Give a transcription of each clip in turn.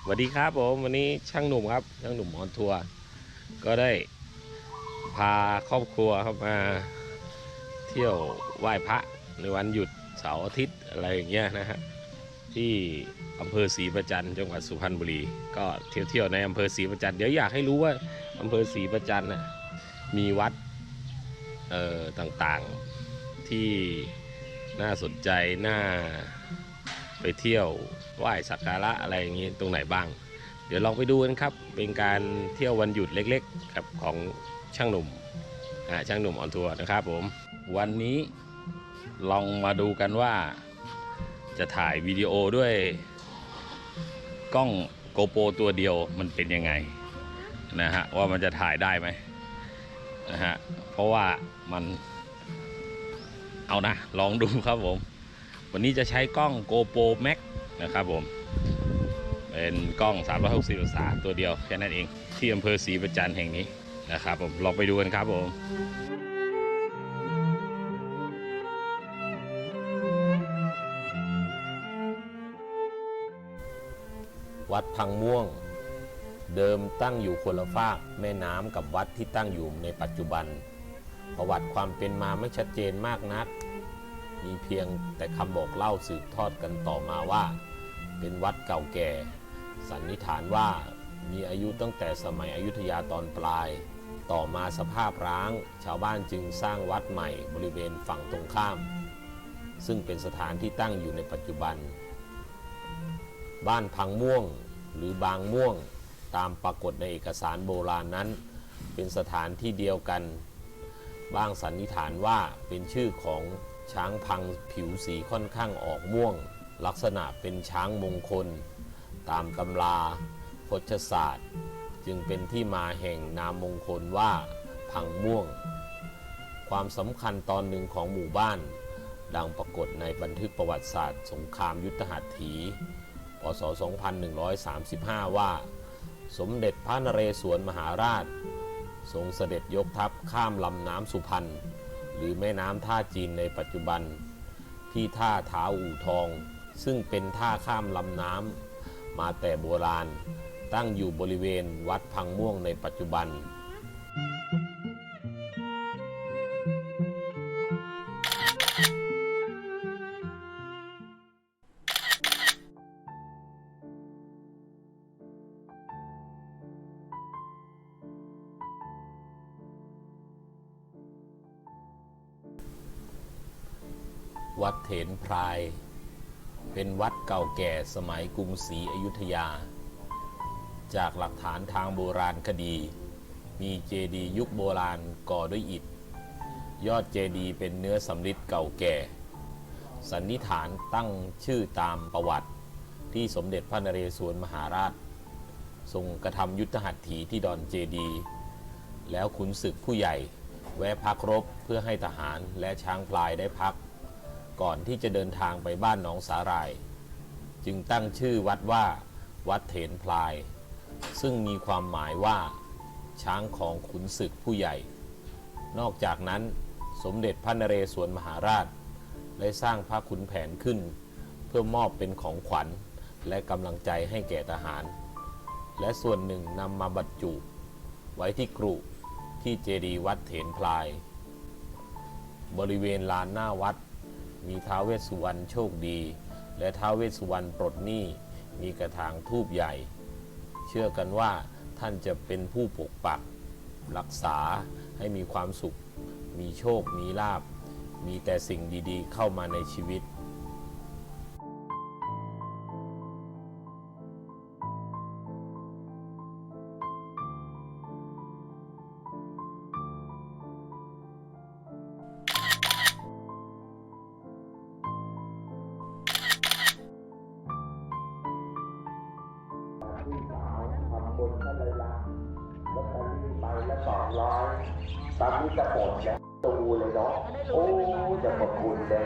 สวัสดีครับผมวันนี้ช่างหนุ่มครับช่างหนุ่มออนทัวร์ก็ได้พาครอบครัวครับมาเที่ยวไหว้พระในวันหยุดเสาร์อาทิตย์อะไรอย่างเงี้ยนะฮะที่อำเภอศรีประจันจังหวัดสุพรรณบุรีก็เที่ยวในอำเภอศรีประจันเดี๋ยวอยากให้รู้ว่าอำเภอศรีประจันนะมีวัดต่างๆที่น่าสนใจน่าไปเที่ยวไหว้สักการะอะไรอย่างงี้ตรงไหนบ้างเดี๋ยวลองไปดูกันครับเป็นการเที่ยววันหยุดเล็กๆครับของช่างหนุ่มช่างหนุ่มออนทัวร์นะครับผมวันนี้ลองมาดูกันว่าจะถ่ายวิดีโอด้วยกล้องโกโปรตัวเดียวมันเป็นยังไงนะฮะว่ามันจะถ่ายได้ไหมนะฮะเพราะว่ามันเอานะลองดูครับผมวันนี้จะใช้กล้อง GoPro Max นะครับผมเป็นกล้อง360องศาตัวเดียวแค่นั้นเองที่อำเภอศรีประจันแห่งนี้นะครับผมลองไปดูกันครับผมวัดพังม่วงเดิมตั้งอยู่คนละฝากแม่น้ำกับวัดที่ตั้งอยู่ในปัจจุบันประวัติความเป็นมาไม่ชัดเจนมากนักมีเพียงแต่คำบอกเล่าสืบทอดกันต่อมาว่าเป็นวัดเก่าแก่สันนิษฐานว่ามีอายุตั้งแต่สมัยอยุธยาตอนปลายต่อมาสภาพร้างชาวบ้านจึงสร้างวัดใหม่บริเวณฝั่งตรงข้ามซึ่งเป็นสถานที่ตั้งอยู่ในปัจจุบันบ้านพังม่วงหรือบางม่วงตามปรากฏในเอกสารโบราณนั้นเป็นสถานที่เดียวกันบางสันนิษฐานว่าเป็นชื่อของช้างพังผิวสีค่อนข้างออกม่วงลักษณะเป็นช้างมงคลตามตำราโฆษศาสตร์จึงเป็นที่มาแห่งนามมงคลว่าพังม่วงความสำคัญตอนหนึ่งของหมู่บ้านดังปรากฏในบันทึกประวัติศาสตร์สงครามยุทธหัตถีพ.ศ. 2135 ว่าสมเด็จพระนเรศวรมหาราชทรงเสด็จยกทัพข้ามลำน้ำสุพรรณหรือแม่น้ำท่าจีนในปัจจุบันที่ท่าเท้าอู่ทองซึ่งเป็นท่าข้ามลำน้ำมาแต่โบราณตั้งอยู่บริเวณวัดพังม่วงในปัจจุบันวัดเถนพรายเป็นวัดเก่าแก่สมัยกรุงศรีอยุธยาจากหลักฐานทางโบราณคดีมีเจดีย์ยุคโบราณก่อด้วยอิฐยอดเจดีย์เป็นเนื้อสำริดเก่าแก่สันนิษฐานตั้งชื่อตามประวัติที่สมเด็จพระนเรศวรมหาราชทรงกระทำยุทธหัตถีที่ดอนเจดีย์แล้วขุนศึกผู้ใหญ่แวะพักรบเพื่อให้ทหารและช้างพลายได้พักก่อนที่จะเดินทางไปบ้านหนองสาหร่ายจึงตั้งชื่อวัดว่าวัดเถนพลายซึ่งมีความหมายว่าช้างของขุนศึกผู้ใหญ่นอกจากนั้นสมเด็จพระนเรศวรมหาราชได้สร้างพระขุนแผนขึ้นเพื่อมอบเป็นของขวัญและกำลังใจให้แก่ทหารและส่วนหนึ่งนำมาบรรจุไว้ที่กรุที่เจดีย์วัดเถนพลายบริเวณลานหน้าวัดมีท้าวเวสสุวรรณโชคดีและท้าวเวสสุวรรณปลดหนี้มีกระถางธูปใหญ่เชื่อกันว่าท่านจะเป็นผู้ปกปักรักษาให้มีความสุขมีโชคมีลาภมีแต่สิ่งดีๆเข้ามาในชีวิตพี่สาวทำบุญก็เลยละลอตเตอรี่ใบละ200ตอนนี้จะหมดแล้วตูเลยเนาะโอ้จะขอบคุณเลย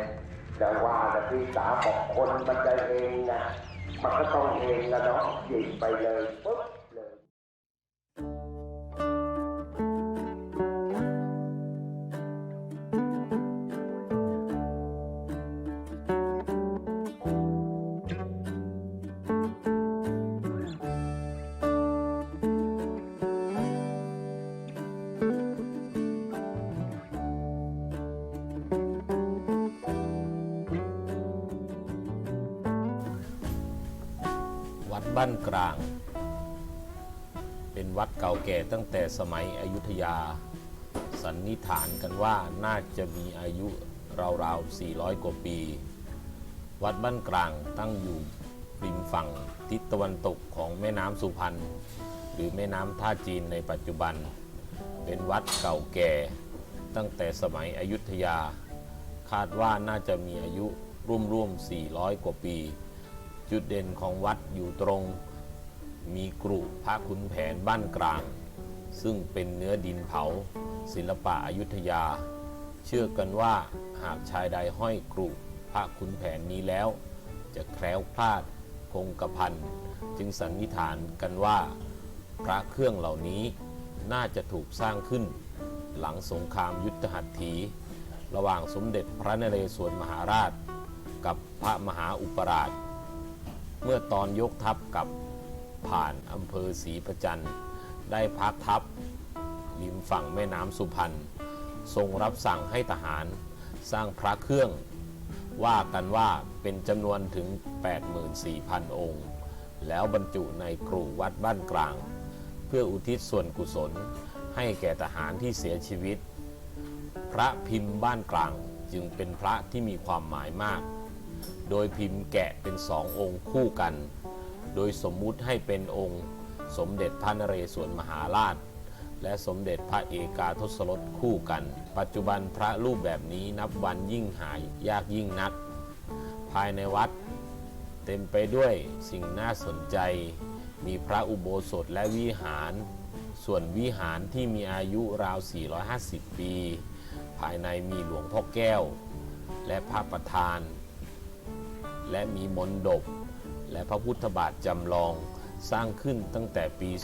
แต่ว่าแต่พี่สาวบอกคนมันจะเองนะมันก็ต้องเองนะเนาะหยิบไปเลยปุ๊บเลย บ้านกลางเป็นวัดเก่าแก่ตั้งแต่สมัยอยุธยาสันนิษฐานกันว่าน่าจะมีอายุราวๆ400 กว่าปีวัดบ้านกลางตั้งอยู่ริมฝั่งทิศตะวันตกของแม่น้ำสุพรรณหรือแม่น้ำท่าจีนในปัจจุบันเป็นวัดเก่าแก่ตั้งแต่สมัยอยุธยาคาดว่าน่าจะมีอายุร่วม400 กว่าปีจุดเด่นของวัดอยู่ตรงมีกรุพระขุนแผนบ้านกลางซึ่งเป็นเนื้อดินเผาศิลปะอยุธยาเชื่อกันว่าหากชายใดห้อยกรุพระขุนแผนนี้แล้วจะแคล้วคลาดคงกระพันจึงสันนิษฐานกันว่าพระเครื่องเหล่านี้น่าจะถูกสร้างขึ้นหลังสงครามยุทธหัตถีระหว่างสมเด็จพระนเรศวรมหาราชกับพระมหาอุปราชเมื่อตอนยกทัพกับผ่านอำเภอศรีประจันทร์ได้พักทัพริมฝั่งแม่น้ำสุพรรณทรงรับสั่งให้ทหารสร้างพระเครื่องว่ากันว่าเป็นจำนวนถึง 84,000 องค์แล้วบรรจุในกรุวัดบ้านกลางเพื่ออุทิศส่วนกุศลให้แก่ทหารที่เสียชีวิตพระพิมพ์บ้านกลางจึงเป็นพระที่มีความหมายมากโดยพิมพ์แกะเป็น2 องค์คู่กันโดยสมมุติให้เป็นองค์สมเด็จพระนเรศวรมหาราชและสมเด็จพระเอกาทศรสคู่กันปัจจุบันพระรูปแบบนี้นับวันยิ่งหายากยิ่งนักภายในวัดเต็มไปด้วยสิ่งน่าสนใจมีพระอุโบสถและวิหารส่วนวิหารที่มีอายุราว450 ปีภายในมีหลวงพ่อแก้วและพระประธานและมีมณฑปและพระพุทธบาทจำลองสร้างขึ้นตั้งแต่ปี 2476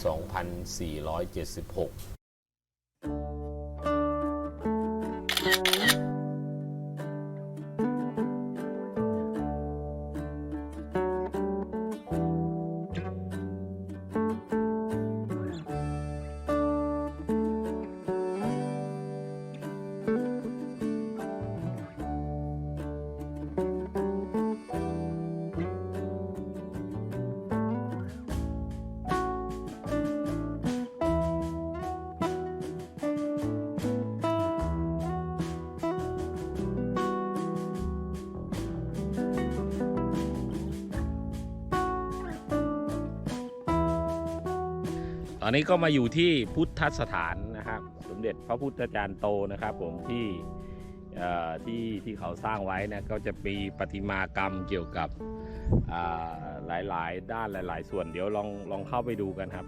ตอนนี้ก็มาอยู่ที่พุทธสถานนะครับสมเด็จพระพุทธจารย์โตนะครับผมที่เขาสร้างไว้นะก็จะมีประติมากรรมเกี่ยวกับหลายๆด้านหลายๆส่วนเดี๋ยวลองเข้าไปดูกันครับ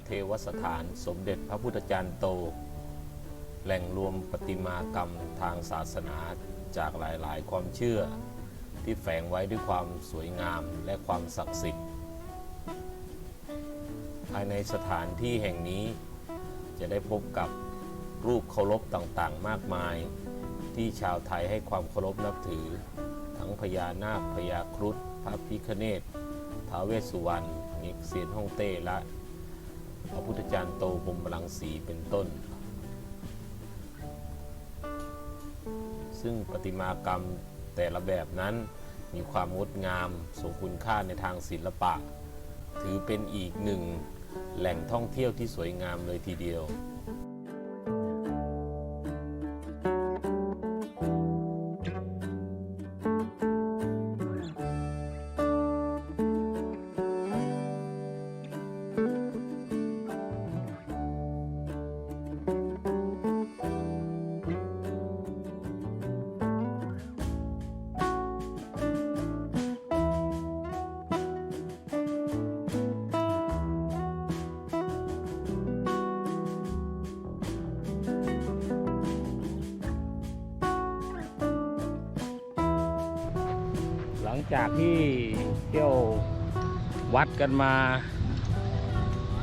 เทวสถานสมเด็จพระพุทธจารย์โตแหล่งรวมประติมากรรมทางศาสนาจากหลายๆความเชื่อที่แฝงไว้ด้วยความสวยงามและความศักดิ์สิทธิ์ภายในสถานที่แห่งนี้จะได้พบกับรูปเคารพต่างๆมากมายที่ชาวไทยให้ความเคารพนับถือทั้งพญานาคพญาครุฑพระพิฆเนศท้าวเวสสุวรรณนิกเซียนฮ่องเต้และพระพุทธจารย์โตพรหมรังสีเป็นต้นซึ่งประติมากรรมแต่ละแบบนั้นมีความงดงามทรงคุณค่าในทางศิลปะ ถือเป็นอีกหนึ่งแหล่งท่องเที่ยวที่สวยงามเลยทีเดียว หลังจากที่เที่ยววัดกันมา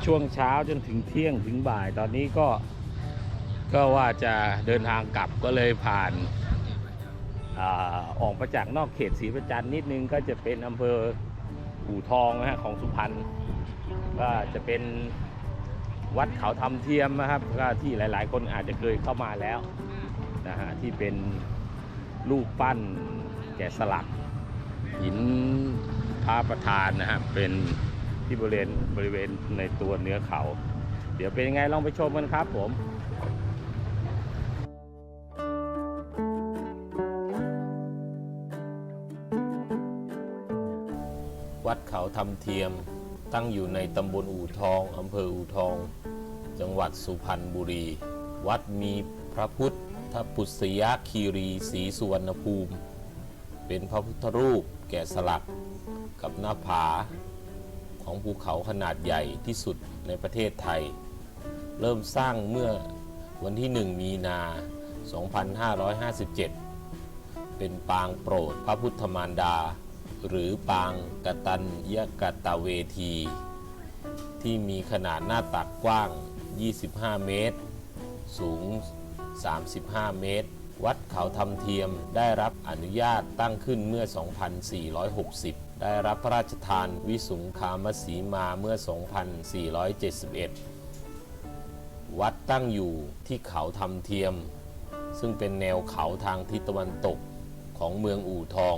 ช่วงเช้าจนถึงเที่ยงถึงบ่ายตอนนี้ก็ว่าจะเดินทางกลับก็เลยผ่านออกมาจากนอกเขตศรีประจันทร์นิดนึงก็จะเป็นอำเภออู่ทองนะฮะของสุพรรณก็จะเป็นวัดเขาธรรมเทียมนะครับก็ที่หลายๆคนอาจจะเคยเข้ามาแล้วนะฮะที่เป็นรูปปั้นแกะสลักหินพระประธานนะครับเป็นที่บริเวณในตัวเนื้อเขาเดี๋ยวเป็นยังไงลองไปชมกันครับผม วัดเขาธรรมเทียมตั้งอยู่ในตำบลอู่ทองอำเภออู่ทอง จังหวัดสุพรรณบุรี วัดมีพระพุทธปุษยคีรีศรีสุวรรณภูมิเป็นพระพุทธรูปแกะสลักกับหน้าผาของภูเขาขนาดใหญ่ที่สุดในประเทศไทย เริ่มสร้างเมื่อวันที่ 1 มีนา 2557 เป็นปางโปรดพระพุทธมารดาหรือปางกตัญญกตเวที ที่มีขนาดหน้าตักกว้าง 25 เมตร สูง 35 เมตร วัดเขาธรรมเทียมได้รับอนุญาตตั้งขึ้นเมื่อ 2460 ได้รับพระราชทานวิสุงคามสีมาเมื่อ 2471 วัดตั้งอยู่ที่เขาธรรมเทียมซึ่งเป็นแนวเขาทางทิศตะวันตกของเมืองอู่ทอง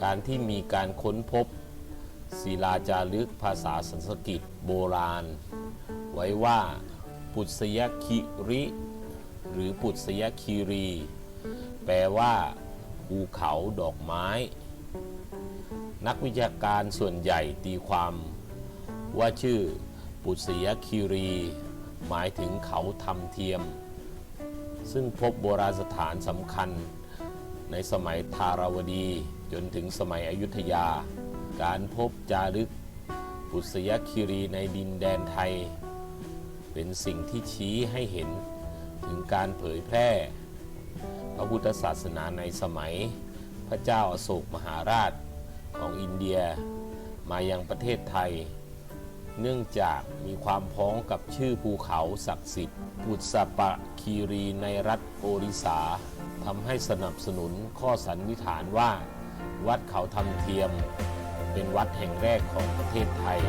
การที่มีการค้นพบศิลาจารึกภาษาสันสกฤตโบราณไว้ว่าปุษยคิริหรือปุษยคีรี แปลว่าภูเขาดอกไม้ นักวิชาการส่วนใหญ่ตีความว่าชื่อปุษยคีรี หมายถึงเขาธรรมเทียมซึ่งพบโบราณสถานสำคัญในสมัยธารวดีจนถึงสมัยอยุธยา การพบจารึกปุษยคีรีในดินแดนไทยเป็นสิ่งที่ชี้ให้เห็นถึงการเผยแพร่พระพุทธศาสนาในสมัยพระเจ้าอโศกมหาราชของอินเดียมายังประเทศไทยเนื่องจากมีความพ้องกับชื่อภูเขาศักดิ์สิทธิ์ปุษปคีรีในรัฐโอริสาทำให้สนับสนุนข้อสันนิษฐานว่าวัดเขาธรรมเทียมเป็นวัดแห่งแรกของประเทศไทย